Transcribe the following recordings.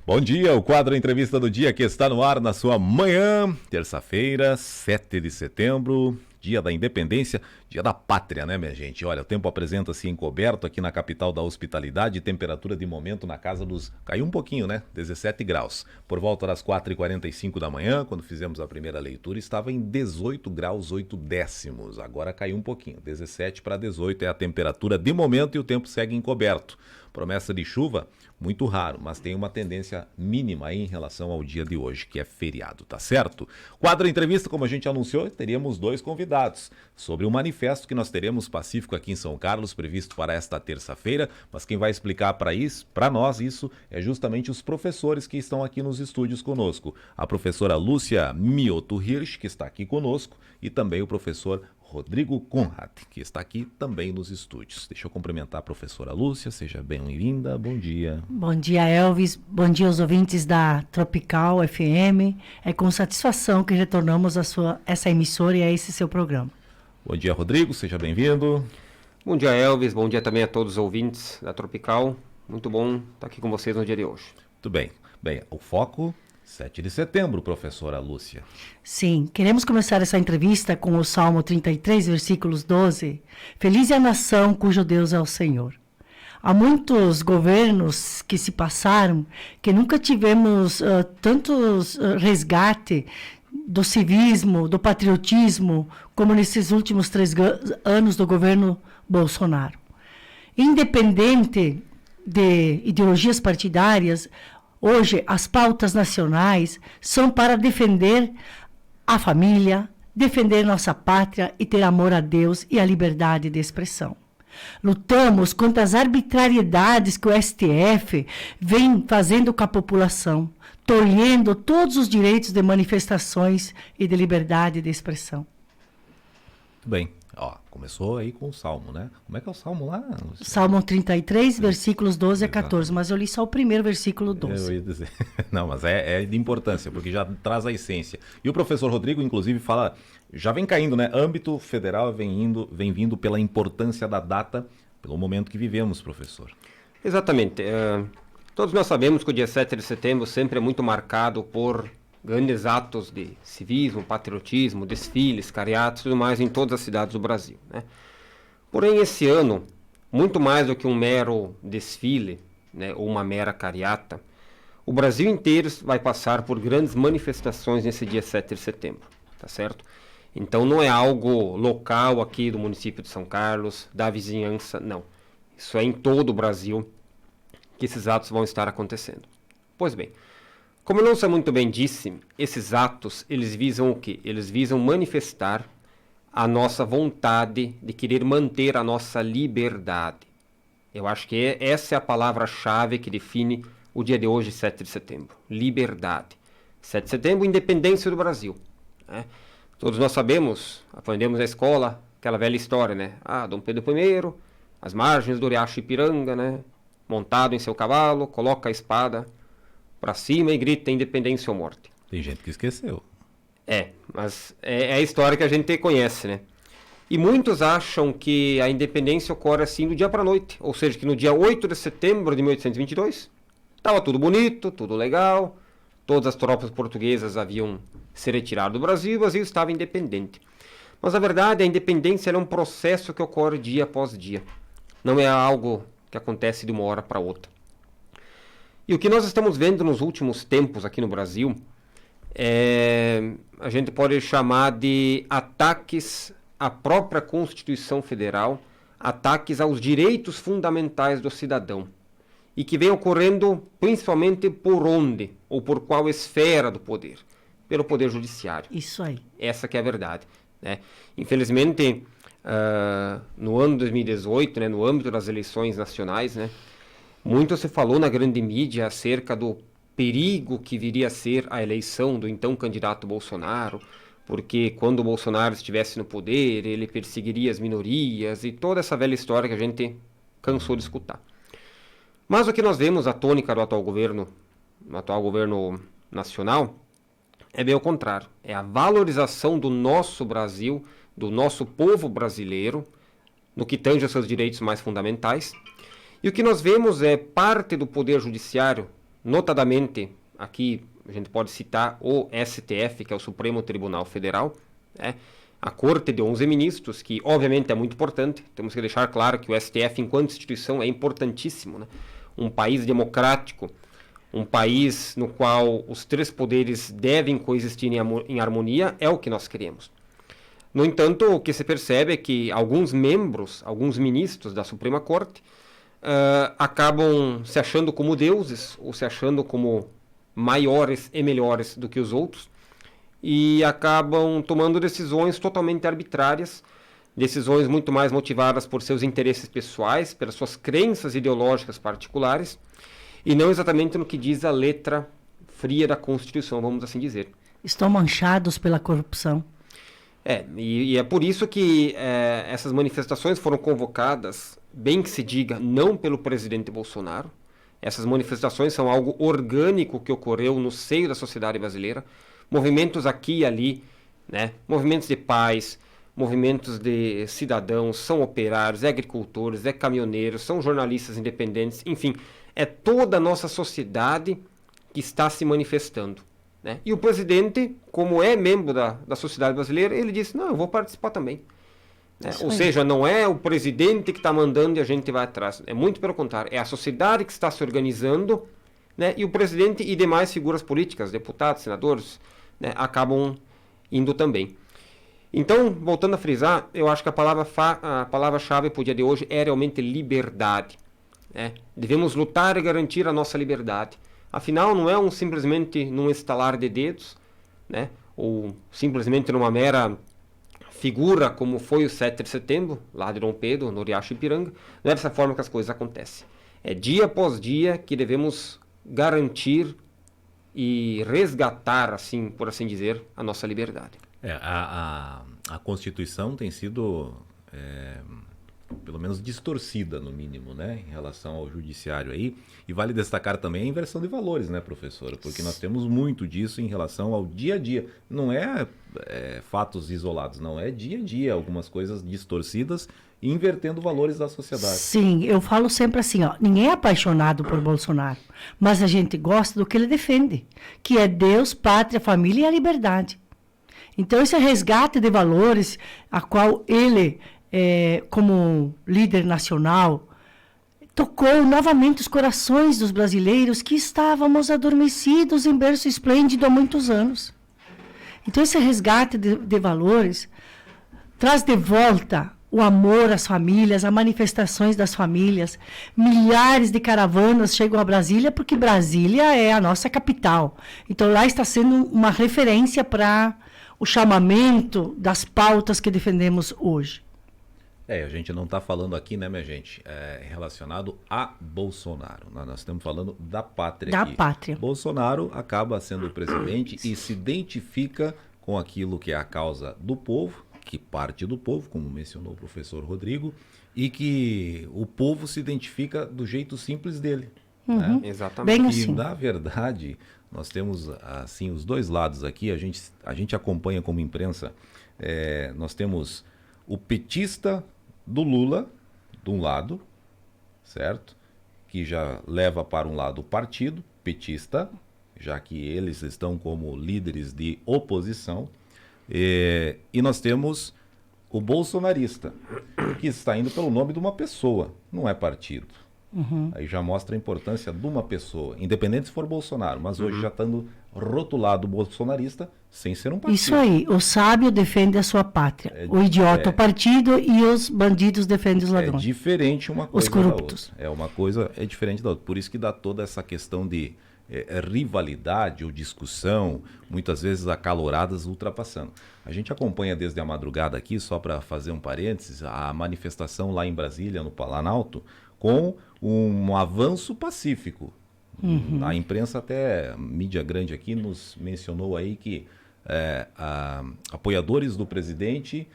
Bom dia, o quadro Entrevista do Dia que está no ar na sua manhã, terça-feira, 7 de setembro, dia da independência, dia da pátria, né, minha gente? Olha, o tempo apresenta-se encoberto aqui na capital da hospitalidade, temperatura de momento na casa dos... Caiu um pouquinho, né? 17 graus. Por volta das 4h45 da manhã, quando fizemos a primeira leitura, estava em 18 graus 8 décimos. Agora caiu um pouquinho, 17 para 18 é a temperatura de momento e o tempo segue encoberto. Promessa de chuva, muito raro, mas tem uma tendência mínima aí em relação ao dia de hoje, que é feriado, tá certo? Quadro Entrevista, como a gente anunciou, teríamos dois convidados sobre o manifesto que nós teremos pacífico aqui em São Carlos, previsto para esta terça-feira, mas quem vai explicar para nós isso é justamente os professores que estão aqui nos estúdios conosco. A professora Lúcia Mioto Hirsch, que está aqui conosco, e também o professor Rodrigo Conrad, que está aqui também nos estúdios. Deixa eu cumprimentar a professora Lúcia, seja bem-vinda, bom dia. Bom dia, Elvis, bom dia aos ouvintes da Tropical FM. É com satisfação que retornamos a essa emissora e a esse seu programa. Bom dia, Rodrigo, seja bem-vindo. Bom dia, Elvis, bom dia também a todos os ouvintes da Tropical. Muito bom estar aqui com vocês no dia de hoje. Muito bem. Bem, o foco... 7 de setembro, professora Lúcia. Sim, queremos começar essa entrevista com o Salmo 33, versículos 12. Feliz é a nação cujo Deus é o Senhor. Há muitos governos que se passaram que nunca tivemos tantos resgate do civismo, do patriotismo, como nesses últimos 3 anos do governo Bolsonaro. Independente de ideologias partidárias, hoje, as pautas nacionais são para defender a família, defender nossa pátria e ter amor a Deus e a liberdade de expressão. Lutamos contra as arbitrariedades que o STF vem fazendo com a população, tolhendo todos os direitos de manifestações e de liberdade de expressão. Muito bem. Ó, começou aí com o Salmo, né? Como é que é o Salmo lá? Salmo 33, versículos 12 a 14, mas eu li só o primeiro versículo 12. Eu ia dizer. Não, mas é de importância, porque já traz a essência. E o professor Rodrigo, inclusive, fala, já vem caindo, né? Âmbito federal vem vindo pela importância da data, pelo momento que vivemos, professor. Exatamente. Todos nós sabemos que o dia 7 de setembro sempre é muito marcado por grandes atos de civismo, patriotismo, desfiles, carreatas e tudo mais em todas as cidades do Brasil, né? Porém, esse ano, muito mais do que um mero desfile, né, ou uma mera carreata, o Brasil inteiro vai passar por grandes manifestações nesse dia 7 de setembro, tá certo? Então não é algo local aqui do município de São Carlos, da vizinhança, não. Isso é em todo o Brasil que esses atos vão estar acontecendo. Pois bem, como não se muito bem disse, esses atos, eles visam o quê? Eles visam manifestar a nossa vontade de querer manter a nossa liberdade. Eu acho que essa é a palavra-chave que define o dia de hoje, 7 de setembro. Liberdade. 7 de setembro, independência do Brasil, né? Todos nós sabemos, aprendemos na escola, aquela velha história, né? Dom Pedro I, as margens do riacho Ipiranga, né? Montado em seu cavalo, coloca a espada para cima e grita independência ou morte. Tem gente que esqueceu. Mas é a história que a gente conhece, né? E muitos acham que a independência ocorre assim do dia para a noite, ou seja, que no dia 8 de setembro de 1822 estava tudo bonito, tudo legal, todas as tropas portuguesas haviam se retirado do Brasil e o Brasil estava independente. Mas a verdade, a independência é um processo que ocorre dia após dia. Não é algo que acontece de uma hora para outra. E o que nós estamos vendo nos últimos tempos aqui no Brasil a gente pode chamar de ataques à própria Constituição Federal, ataques aos direitos fundamentais do cidadão, e que vem ocorrendo principalmente por onde, ou por qual esfera do poder? Pelo Poder Judiciário. Isso aí. Essa que é a verdade, né? Infelizmente, no ano 2018, né, no âmbito das eleições nacionais, né, muito se falou na grande mídia acerca do perigo que viria a ser a eleição do então candidato Bolsonaro, porque quando o Bolsonaro estivesse no poder, ele perseguiria as minorias e toda essa velha história que a gente cansou de escutar. Mas o que nós vemos, a tônica do atual governo nacional, é bem o contrário. É a valorização do nosso Brasil, do nosso povo brasileiro, no que tange aos seus direitos mais fundamentais. E o que nós vemos é parte do Poder Judiciário, notadamente, aqui a gente pode citar o STF, que é o Supremo Tribunal Federal, né? A Corte de 11 ministros, que obviamente é muito importante, temos que deixar claro que o STF, enquanto instituição, é importantíssimo, né? Um país democrático, um país no qual os 3 poderes devem coexistir em harmonia, é o que nós queremos. No entanto, o que se percebe é que alguns membros, alguns ministros da Suprema Corte, acabam se achando como deuses, ou se achando como maiores e melhores do que os outros, e acabam tomando decisões totalmente arbitrárias, decisões muito mais motivadas por seus interesses pessoais, pelas suas crenças ideológicas particulares, e não exatamente no que diz a letra fria da Constituição, vamos assim dizer. Estão manchados pela corrupção. E é por isso que essas manifestações foram convocadas, bem que se diga, não pelo presidente Bolsonaro. Essas manifestações são algo orgânico que ocorreu no seio da sociedade brasileira. Movimentos aqui e ali, né? Movimentos de paz, movimentos de cidadãos, são operários, é agricultores, é caminhoneiros, são jornalistas independentes, enfim, é toda a nossa sociedade que está se manifestando, né? E o presidente, como é membro da sociedade brasileira, ele disse, não, eu vou participar também. Né? Ou seja, não é o presidente que está mandando e a gente vai atrás. É muito pelo contrário, é a sociedade que está se organizando, né? E o presidente e demais figuras políticas, deputados, senadores, né, acabam indo também. Então, voltando a frisar, eu acho que a palavra-chave para o dia de hoje é realmente liberdade. Né? Devemos lutar e garantir a nossa liberdade. Afinal, não é simplesmente num estalar de dedos, né? Ou simplesmente numa mera figura como foi o 7 de setembro, lá de Dom Pedro, no Riacho Ipiranga. Não é dessa forma que as coisas acontecem. É dia após dia que devemos garantir e resgatar, assim, por assim dizer, a nossa liberdade. A Constituição tem sido, pelo menos, distorcida, no mínimo, né, em relação ao judiciário aí. E vale destacar também a inversão de valores, né, professora? Porque nós temos muito disso em relação ao dia a dia. Não é fatos isolados, não. É dia a dia, algumas coisas distorcidas e invertendo valores da sociedade. Sim, eu falo sempre assim, ó, ninguém é apaixonado por Bolsonaro, mas a gente gosta do que ele defende, que é Deus, pátria, família e a liberdade. Então, esse resgate de valores, a qual ele, como líder nacional, tocou novamente os corações dos brasileiros que estávamos adormecidos em berço esplêndido há muitos anos. Então, esse resgate de valores traz de volta o amor às famílias, as manifestações das famílias. Milhares de caravanas chegam a Brasília porque Brasília é a nossa capital. Então, lá está sendo uma referência para o chamamento das pautas que defendemos hoje. A gente não está falando aqui, né, minha gente, relacionado a Bolsonaro. Nós estamos falando da pátria. Da aqui. pátria. Bolsonaro acaba sendo o presidente e se identifica com aquilo que é a causa do povo, que parte do povo, como mencionou o professor Rodrigo, e que o povo se identifica do jeito simples dele. Né? Exatamente. Bem assim. E, na verdade, nós temos assim os dois lados aqui, a gente acompanha como imprensa, nós temos o petista do Lula, de um lado, certo? Que já leva para um lado o partido petista, já que eles estão como líderes de oposição, e nós temos o bolsonarista, que está indo pelo nome de uma pessoa, não é partido. Aí já mostra a importância de uma pessoa, independente se for Bolsonaro, mas hoje já estando rotulado bolsonarista sem ser um partido. Isso aí, o sábio defende a sua pátria, o idiota o partido e os bandidos defendem os ladrões. É diferente uma coisa os corruptos. da outra. Uma coisa é diferente da outra. Por isso que dá toda essa questão de rivalidade ou discussão, muitas vezes acaloradas, ultrapassando. A gente acompanha desde a madrugada aqui, só para fazer um parênteses, a manifestação lá em Brasília, no Planalto, com um avanço pacífico. A imprensa, até mídia grande aqui, nos mencionou aí que apoiadores do presidente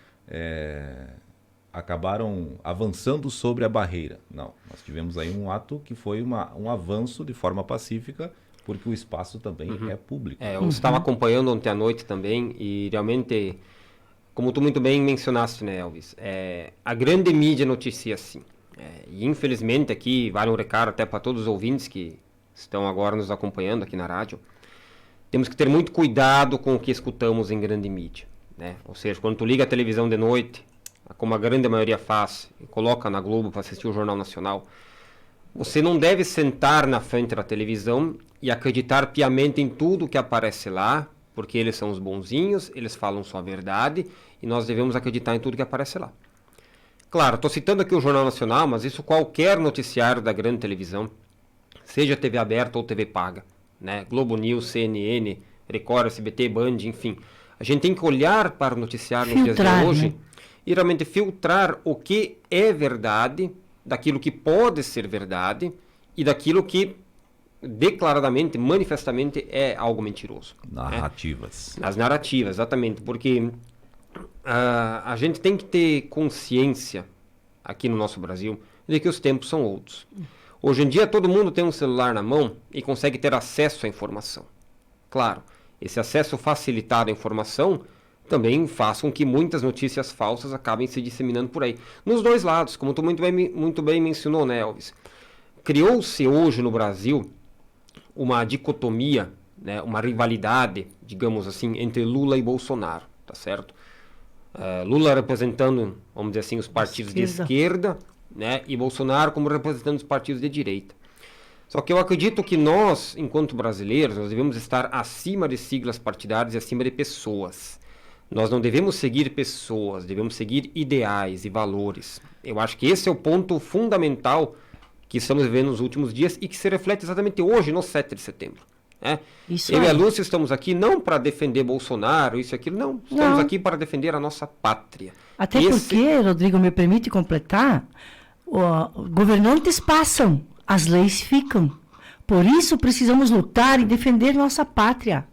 acabaram avançando sobre a barreira. Não, nós tivemos aí um ato que foi um avanço de forma pacífica, porque o espaço também é público. Eu estava acompanhando ontem à noite também, e realmente, como tu muito bem mencionaste, né, Elvis, a grande mídia noticia assim. E infelizmente aqui vale um recado até para todos os ouvintes que estão agora nos acompanhando aqui na rádio, temos que ter muito cuidado com o que escutamos em grande mídia, né? Ou seja, quando tu liga a televisão de noite, como a grande maioria faz, e coloca na Globo para assistir o Jornal Nacional, você não deve sentar na frente da televisão e acreditar piamente em tudo que aparece lá, porque eles são os bonzinhos, eles falam só a verdade, e nós devemos acreditar em tudo que aparece lá. Claro, estou citando aqui o Jornal Nacional, mas isso qualquer noticiário da grande televisão, seja TV aberta ou TV paga, né? Globo News, CNN, Record, SBT, Band, enfim. A gente tem que olhar para o noticiário nos dias de hoje, né? E realmente filtrar o que é verdade, daquilo que pode ser verdade e daquilo que declaradamente, manifestamente é algo mentiroso. Narrativas. Né? As narrativas, exatamente, porque a gente tem que ter consciência aqui no nosso Brasil de que os tempos são outros. Hoje em dia todo mundo tem um celular na mão e consegue ter acesso à informação. Claro, esse acesso facilitado à informação também faz com que muitas notícias falsas acabem se disseminando por aí. Nos dois lados, como tu muito bem mencionou, né, Elvis? Criou-se hoje no Brasil uma dicotomia, né, uma rivalidade, digamos assim, entre Lula e Bolsonaro, tá certo? Lula representando, vamos dizer assim, os partidos de esquerda, né, e Bolsonaro como representando os partidos de direita. Só que eu acredito que nós, enquanto brasileiros, nós devemos estar acima de siglas partidárias e acima de pessoas. Nós não devemos seguir pessoas, devemos seguir ideais e valores. Eu acho que esse é o ponto fundamental que estamos vivendo nos últimos dias e que se reflete exatamente hoje, no 7 de setembro. Né? Eu e a Lúcia estamos aqui não para defender Bolsonaro, isso e aquilo, não. Estamos aqui para defender a nossa pátria. Até porque, Rodrigo, me permite completar, governantes passam, as leis ficam. Por isso precisamos lutar e defender nossa pátria.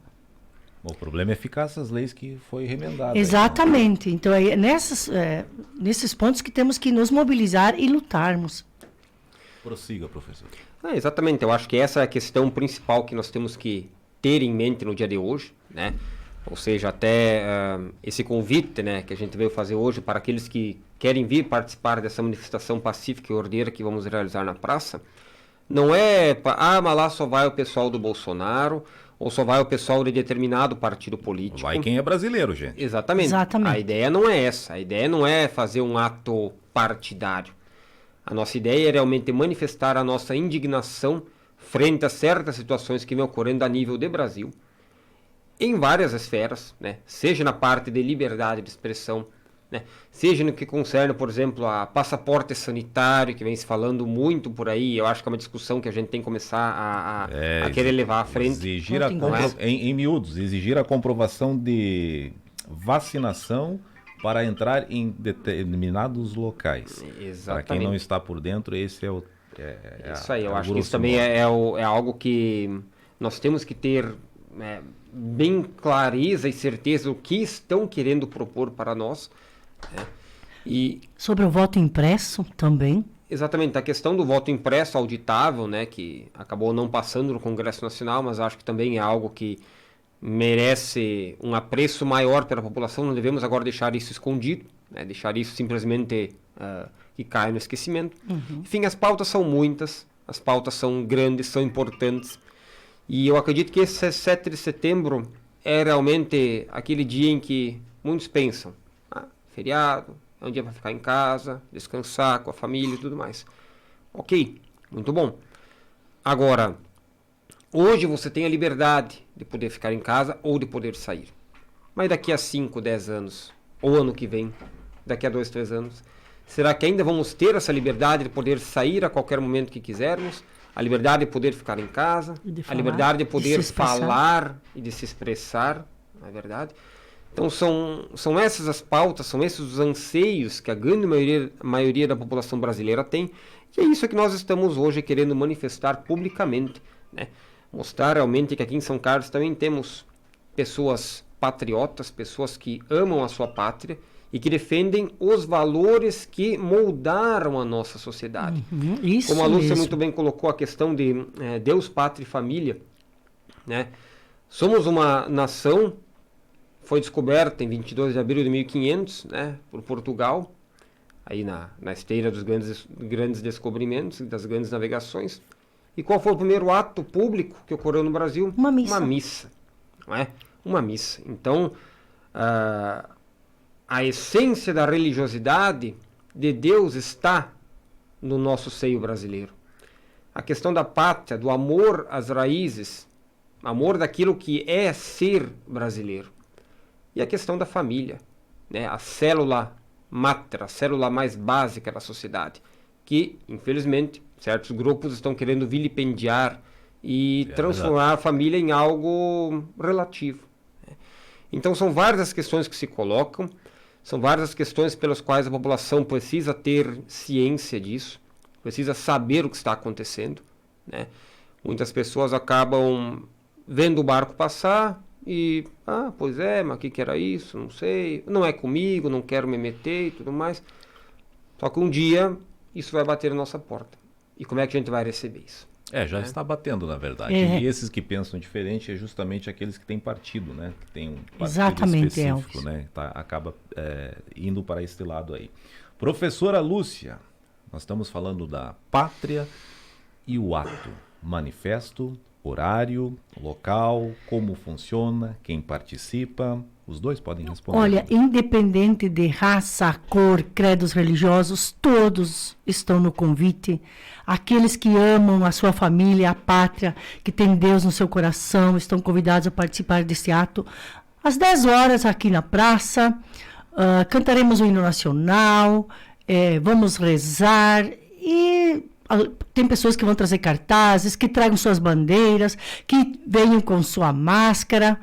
O problema é ficar essas leis que foi remendada. Exatamente. Então, é nesses pontos que temos que nos mobilizar e lutarmos. Prossiga, professor. Exatamente. Eu acho que essa é a questão principal que nós temos que ter em mente no dia de hoje, né? Ou seja, até esse convite, né, que a gente veio fazer hoje para aqueles que querem vir participar dessa manifestação pacífica e ordeira que vamos realizar na praça, não é, mas lá só vai o pessoal do Bolsonaro, ou só vai o pessoal de determinado partido político. Vai quem é brasileiro, gente. Exatamente. A ideia não é essa. A ideia não é fazer um ato partidário. A nossa ideia é realmente manifestar a nossa indignação frente a certas situações que vêm ocorrendo a nível de Brasil, em várias esferas, né? Seja na parte de liberdade de expressão, né? Seja no que concerne, por exemplo, a passaporte sanitário, que vem se falando muito por aí. Eu acho que é uma discussão que a gente tem que começar a querer levar à frente. Exigir em miúdos, exigir a comprovação de vacinação para entrar em determinados locais. Exatamente. Para quem não está por dentro, esse é o... isso aí, eu acho que isso também é algo que nós temos que ter bem clareza e certeza do que estão querendo propor para nós. Né? E sobre o voto impresso também. Exatamente, a questão do voto impresso auditável, né, que acabou não passando no Congresso Nacional, mas acho que também é algo que merece um apreço maior pela população. Não devemos agora deixar isso escondido, né, deixar isso simplesmente que caia no esquecimento. Enfim, as pautas são muitas, as pautas são grandes, são importantes. E eu acredito que esse 7 de setembro é realmente aquele dia em que muitos pensam, feriado, é um dia para ficar em casa, descansar com a família e tudo mais. Ok, muito bom. Agora, hoje você tem a liberdade de poder ficar em casa ou de poder sair. Mas daqui a 5, 10 anos, ou ano que vem, daqui a 2, 3 anos, será que ainda vamos ter essa liberdade de poder sair a qualquer momento que quisermos? A liberdade de poder ficar em casa, a liberdade de poder falar e de se expressar, não é verdade? Então são essas as pautas, são esses os anseios que a grande maioria da população brasileira tem, e é isso que nós estamos hoje querendo manifestar publicamente, né? Mostrar realmente que aqui em São Carlos também temos pessoas patriotas, pessoas que amam a sua pátria e que defendem os valores que moldaram a nossa sociedade. Isso como a Lúcia mesmo. muito bem colocou a questão de Deus, Pátria e Família, né? Somos uma nação, foi descoberta em 22 de abril de 1500, né, por Portugal, aí na esteira dos grandes descobrimentos, das grandes navegações, E qual foi o primeiro ato público que ocorreu no Brasil? Uma missa. Uma missa, não é? Uma missa. Então, a essência da religiosidade de Deus está no nosso seio brasileiro. A questão da pátria, do amor às raízes, amor daquilo que é ser brasileiro. E a questão da família, né? A célula máter, a célula mais básica da sociedade, que, infelizmente, certos grupos estão querendo vilipendiar e transformar a família em algo relativo. Então, são várias as questões que se colocam, são várias as questões pelas quais a população precisa ter ciência disso, precisa saber o que está acontecendo, né? Muitas pessoas acabam vendo o barco passar e, pois é, mas o que era isso? Não sei, não é comigo, não quero me meter e tudo mais. Só que um dia isso vai bater na nossa porta. E como é que a gente vai receber isso? Já está batendo, na verdade. É. E esses que pensam diferente é justamente aqueles que têm partido, né? Que tem um partido Exatamente, específico, Elvis. né? Acaba indo para esse lado aí. Professora Lúcia, nós estamos falando da pátria e o ato. Manifesto, horário, local, como funciona, quem participa. Os dois podem responder. Olha, independente de raça, cor, credos religiosos, todos estão no convite. Aqueles que amam a sua família, a pátria, que tem Deus no seu coração, estão convidados a participar desse ato. Às 10 horas, aqui na praça, cantaremos o hino nacional, vamos rezar e tem pessoas que vão trazer cartazes, que tragam suas bandeiras, que venham com sua máscara.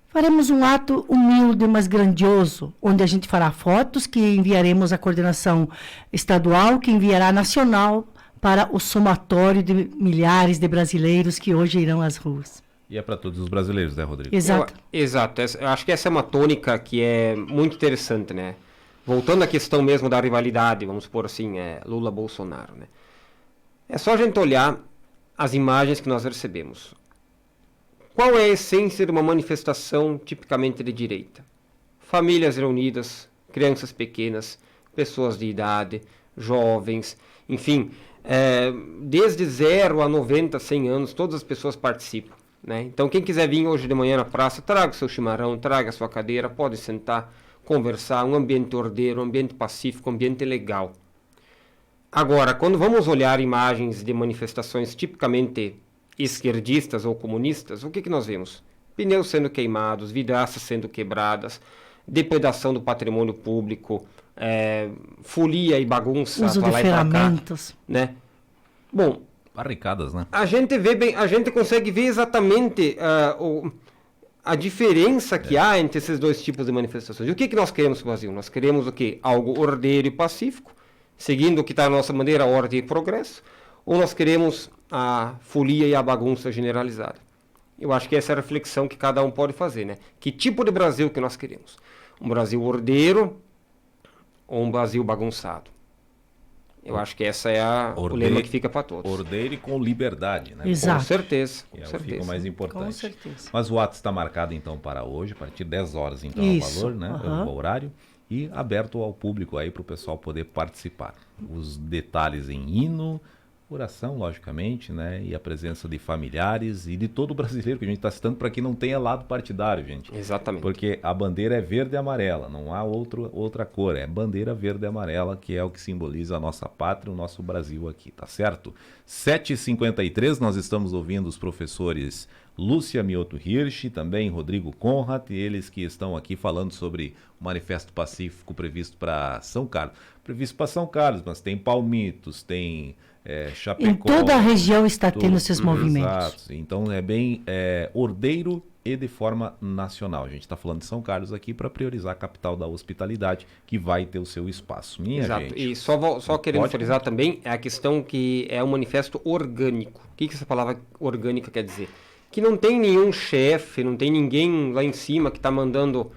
Faremos um ato humilde, mas grandioso, onde a gente fará fotos que enviaremos à coordenação estadual, que enviará nacional para o somatório de milhares de brasileiros que hoje irão às ruas. E é para todos os brasileiros, né, Rodrigo? Exato. Exato. Eu acho que essa é uma tônica que é muito interessante, né? Voltando à questão mesmo da rivalidade, vamos supor assim, Lula-Bolsonaro, né? É só a gente olhar as imagens que nós recebemos. Qual é a essência de uma manifestação tipicamente de direita? Famílias reunidas, crianças pequenas, pessoas de idade, jovens, enfim, desde 0 a 90, 100 anos, todas as pessoas participam, né? Então, quem quiser vir hoje de manhã na praça, traga o seu chimarrão, traga a sua cadeira, pode sentar, conversar, um ambiente ordeiro, um ambiente pacífico, um ambiente legal. Agora, quando vamos olhar imagens de manifestações tipicamente esquerdistas ou comunistas, o que nós vemos? Pneus sendo queimados, vidraças sendo quebradas, depredação do patrimônio público, folia e bagunça, uso de ferramentas, né? Bom, barricadas, né? A gente vê bem, a gente consegue ver exatamente a diferença que há entre esses dois tipos de manifestações. E o que nós queremos no Brasil? Nós queremos o quê? Algo ordeiro e pacífico, seguindo o que está na nossa bandeira, ordem e progresso, ou nós queremos a folia e a bagunça generalizada? Eu acho que essa é a reflexão que cada um pode fazer, né? Que tipo de Brasil que nós queremos? Um Brasil ordeiro ou um Brasil bagunçado? Eu acho que essa é o lema que fica para todos. Ordeiro e com liberdade, né? Exato. Com certeza. Que fica o mais importante. Com certeza. Mas o ato está marcado então para hoje, a partir de 10 horas então Isso. o valor, né? O horário. E aberto ao público aí para o pessoal poder participar. Os detalhes em hino, oração, logicamente, né? E a presença de familiares e de todo o brasileiro que a gente está citando para que não tenha lado partidário, gente. Exatamente. Porque a bandeira é verde e amarela, não há outra cor, é bandeira verde e amarela, que é o que simboliza a nossa pátria, o nosso Brasil aqui, tá certo? 7h53, nós estamos ouvindo os professores Lúcia Mioto Hirsch, também Rodrigo Conrad, eles que estão aqui falando sobre o Manifesto Pacífico previsto para São Carlos. Previsto para São Carlos, mas tem Palmitos, tem Chapecó. Em toda a região está tendo esses movimentos. Exato. Então é bem ordeiro e de forma nacional. A gente está falando de São Carlos aqui para priorizar a capital da hospitalidade, que vai ter o seu espaço. Exato. Gente. E só querendo frisar também a questão que é um manifesto orgânico. O que essa palavra orgânica quer dizer? Que não tem nenhum chefe, não tem ninguém lá em cima que está mandando,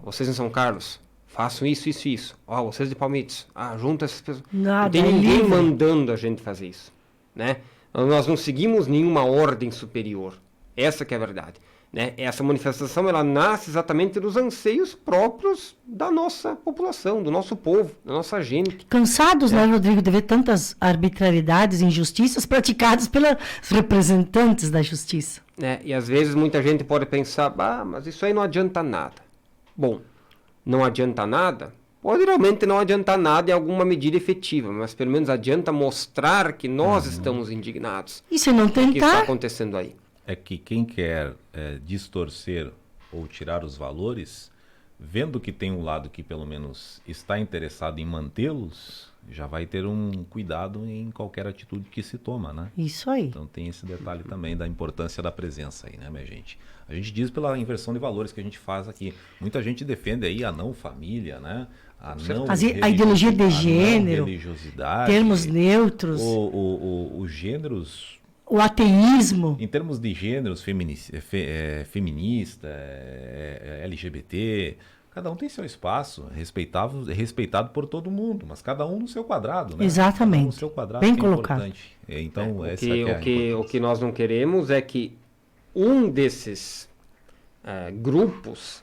vocês em São Carlos, façam isso, isso, isso. Vocês de Palmitos, junta essas pessoas. Nada, não tem ninguém livre. mandando a gente fazer isso, né? Nós não seguimos nenhuma ordem superior. Essa que é a verdade. né? Essa manifestação ela nasce exatamente dos anseios próprios da nossa população, do nosso povo, da nossa gente. Cansados, né, Rodrigo, de ver tantas arbitrariedades e injustiças praticadas pelos representantes da justiça. E às vezes muita gente pode pensar, mas isso aí não adianta nada. Bom, não adianta nada? Pode realmente não adiantar nada em alguma medida efetiva, mas pelo menos adianta mostrar que nós estamos indignados. E se não com o que está tentar? acontecendo aí. É que quem quer distorcer ou tirar os valores, vendo que tem um lado que pelo menos está interessado em mantê-los, já vai ter um cuidado em qualquer atitude que se toma, né? Isso aí. Então tem esse detalhe também da importância da presença aí, né, minha gente? A gente diz pela inversão de valores que a gente faz aqui. Muita gente defende aí a não família, né? A ideologia de gênero, religiosidade, termos neutros, os gêneros, o ateísmo. em termos de gêneros feminista, LGBT, cada um tem seu espaço, respeitado por todo mundo, mas cada um no seu quadrado, né? Exatamente. Cada um no seu quadrado, Bem que é colocado. importante. Então, O que nós não queremos é que um desses grupos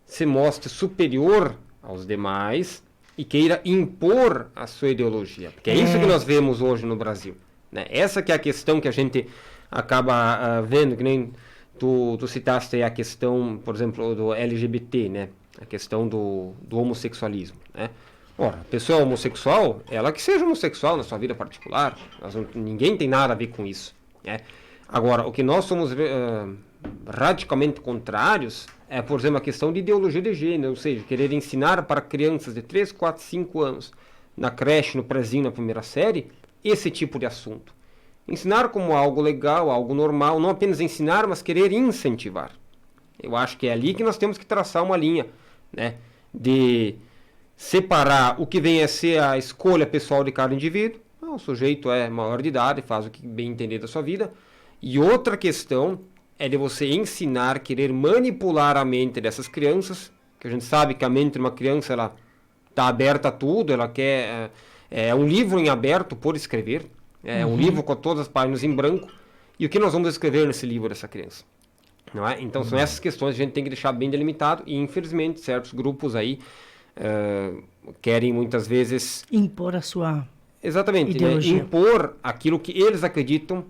se mostre superior aos demais e queira impor a sua ideologia. Porque é isso que nós vemos hoje no Brasil, né? Essa que é a questão que a gente acaba vendo, que nem tu citaste aí a questão, por exemplo, do LGBT, né? A questão do homossexualismo, né? Ora, a pessoa homossexual, ela que seja homossexual na sua vida particular, ninguém tem nada a ver com isso, né? Agora, o que nós somos radicalmente contrários é, por exemplo, a questão de ideologia de gênero, ou seja, querer ensinar para crianças de 3, 4, 5 anos, na creche, no prezinho, na primeira série, esse tipo de assunto. Ensinar como algo legal, algo normal, não apenas ensinar, mas querer incentivar. Eu acho que é ali que nós temos que traçar uma linha, né, de separar o que vem a ser a escolha pessoal de cada indivíduo. O sujeito é maior de idade, faz o que bem entender da sua vida. E outra questão é de você ensinar, querer manipular a mente dessas crianças, que a gente sabe que a mente de uma criança ela está aberta a tudo, ela quer um livro em aberto por escrever, um livro com todas as páginas em branco, e o que nós vamos escrever nesse livro dessa criança? Não é? Então são essas questões que a gente tem que deixar bem delimitado, e infelizmente certos grupos aí querem muitas vezes impor a sua ideologia, né? Impor aquilo que eles acreditam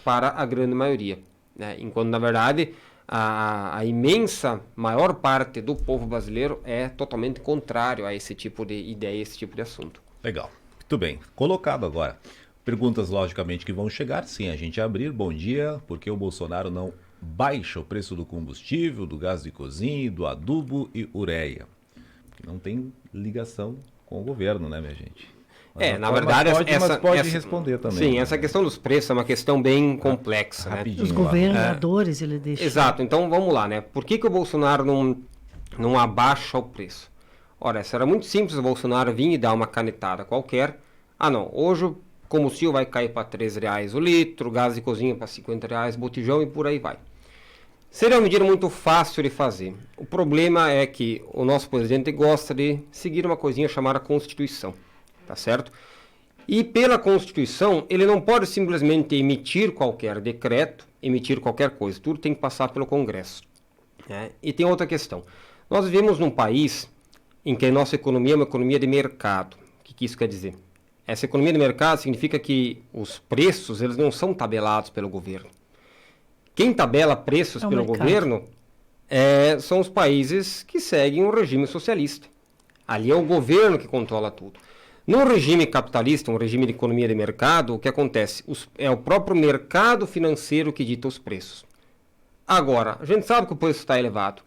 para a grande maioria, né? Enquanto na verdade a imensa maior parte do povo brasileiro é totalmente contrário a esse tipo de ideia, esse tipo de assunto. Legal, muito bem, colocado agora. Perguntas logicamente que vão chegar, sim, a gente abrir. Bom dia, por que o Bolsonaro não baixa o preço do combustível, do gás de cozinha, do adubo e ureia? Porque não tem ligação com o governo, né, minha gente? Na verdade, pode responder também. Sim, essa questão dos preços é uma questão bem complexa, né? Os governadores, ele deixa. Exato, então vamos lá, né? Por que o Bolsonaro não abaixa o preço? Ora, isso era muito simples, o Bolsonaro vir e dar uma canetada qualquer. Não, hoje o combustível vai cair para R$3 o litro, gás de cozinha para R$50 botijão e por aí vai. Seria uma medida muito fácil de fazer. O problema é que o nosso presidente gosta de seguir uma coisinha chamada Constituição. Tá certo? E pela Constituição, ele não pode simplesmente emitir qualquer decreto, emitir qualquer coisa. Tudo tem que passar pelo Congresso, né? E tem outra questão. Nós vivemos num país em que a nossa economia é uma economia de mercado. O que isso quer dizer? Essa economia de mercado significa que os preços eles não são tabelados pelo governo. Quem tabela preços pelo governo são os países que seguem um regime socialista. Ali é o governo que controla tudo. No regime capitalista, um regime de economia de mercado, o que acontece? É o próprio mercado financeiro que dita os preços. Agora, a gente sabe que o preço está elevado.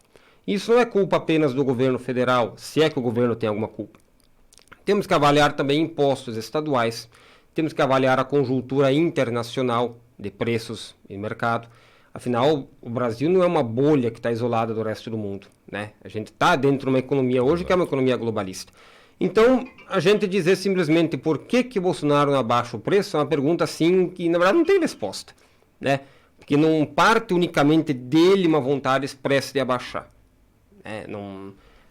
Isso não é culpa apenas do governo federal, se é que o governo tem alguma culpa. Temos que avaliar também impostos estaduais, temos que avaliar a conjuntura internacional de preços e mercado. Afinal, o Brasil não é uma bolha que está isolada do resto do mundo, né? A gente está dentro de uma economia hoje que é uma economia globalista. Então, a gente dizer simplesmente por que Bolsonaro não abaixa o preço é uma pergunta assim que, na verdade, não tem resposta, né? Porque não parte unicamente dele uma vontade expressa de abaixar.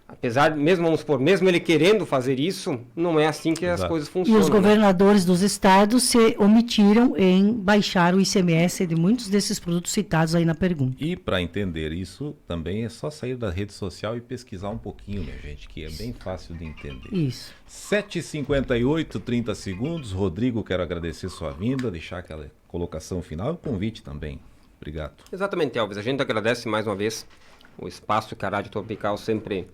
Apesar, mesmo, vamos supor, mesmo ele querendo fazer isso, não é assim que as coisas E funcionam. os governadores dos estados se omitiram em baixar o ICMS de muitos desses produtos citados aí na pergunta. E para entender isso, também é só sair da rede social e pesquisar um pouquinho, minha gente, que é bem fácil de entender. Isso. 7h58, 30 segundos. Rodrigo, quero agradecer sua vinda, deixar aquela colocação final e o convite também. Obrigado. Exatamente, Elvis. A gente agradece mais uma vez o espaço que a Rádio Tropical sempre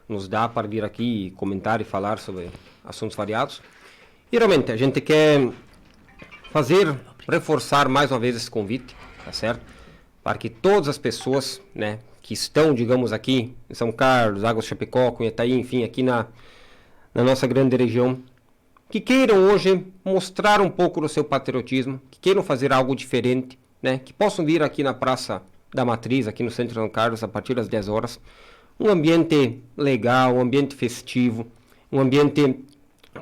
nos dá para vir aqui e comentar e falar sobre assuntos variados. E realmente a gente quer reforçar mais uma vez esse convite, tá certo? Para que todas as pessoas, né, que estão, digamos, aqui em São Carlos, Águas de Chapecó, Cunhataí, enfim, aqui na nossa grande região, que queiram hoje mostrar um pouco do seu patriotismo, que queiram fazer algo diferente, né, que possam vir aqui na Praça da Matriz, aqui no centro de São Carlos, a partir das 10 horas, um ambiente legal, um ambiente festivo, um ambiente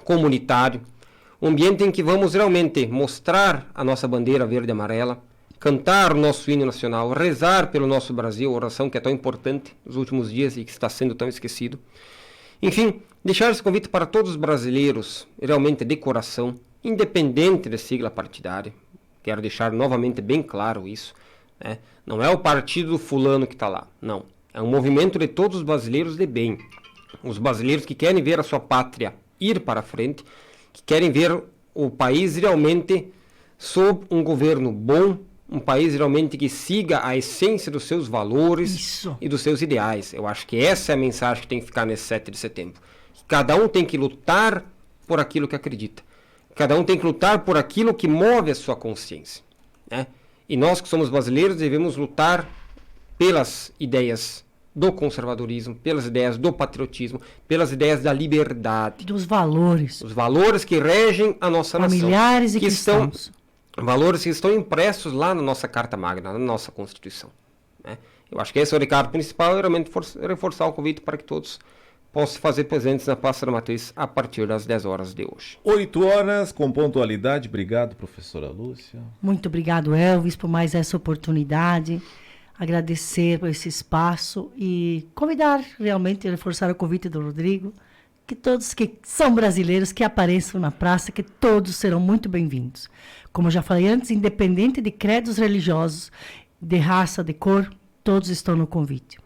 comunitário, um ambiente em que vamos realmente mostrar a nossa bandeira verde e amarela, cantar o nosso hino nacional, rezar pelo nosso Brasil, oração que é tão importante nos últimos dias e que está sendo tão esquecido. Enfim, deixar esse convite para todos os brasileiros, realmente de coração, independente da sigla partidária. Quero deixar novamente bem claro isso, né? Não é o partido do fulano que está lá, não. É um movimento de todos os brasileiros de bem. Os brasileiros que querem ver a sua pátria ir para frente, que querem ver o país realmente sob um governo bom, um país realmente que siga a essência dos seus valores e dos seus ideais. Eu acho que essa é a mensagem que tem que ficar nesse 7 de setembro. Cada um tem que lutar por aquilo que acredita. Cada um tem que lutar por aquilo que move a sua consciência, né? E nós que somos brasileiros devemos lutar pelas ideias do conservadorismo, pelas ideias do patriotismo, pelas ideias da liberdade. Dos valores. Os valores que regem a nossa familiares nação. E cristãos. Valores que estão impressos lá na nossa Carta Magna, na nossa Constituição, né? Eu acho que esse é o recado principal, é realmente reforçar o convite para que todos possam fazer presentes na Praça da Matriz a partir das 10 horas de hoje. 8 horas, com pontualidade. Obrigado, professora Lúcia. Muito obrigado, Elvis, por mais essa oportunidade. Agradecer por esse espaço e convidar, realmente, reforçar o convite do Rodrigo, que todos que são brasileiros, que apareçam na praça, que todos serão muito bem-vindos. Como eu já falei antes, independente de credos religiosos, de raça, de cor, todos estão no convite.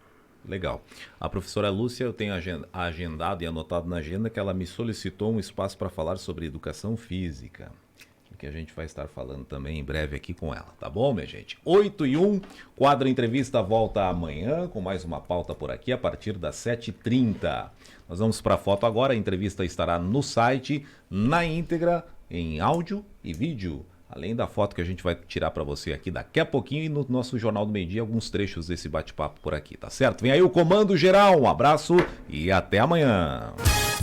Legal. A professora Lúcia, eu tenho agendado e anotado na agenda que ela me solicitou um espaço para falar sobre educação física, que a gente vai estar falando também em breve aqui com ela, tá bom, minha gente? 8h01, quadro Entrevista volta amanhã com mais uma pauta por aqui a partir das 7h30. Nós vamos para a foto agora, a entrevista estará no site, na íntegra, em áudio e vídeo. Além da foto que a gente vai tirar para você aqui daqui a pouquinho e no nosso Jornal do Meio-Dia, alguns trechos desse bate-papo por aqui, tá certo? Vem aí o Comando Geral, um abraço e até amanhã.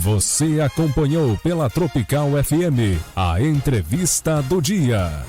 Você acompanhou pela Tropical FM a Entrevista do Dia.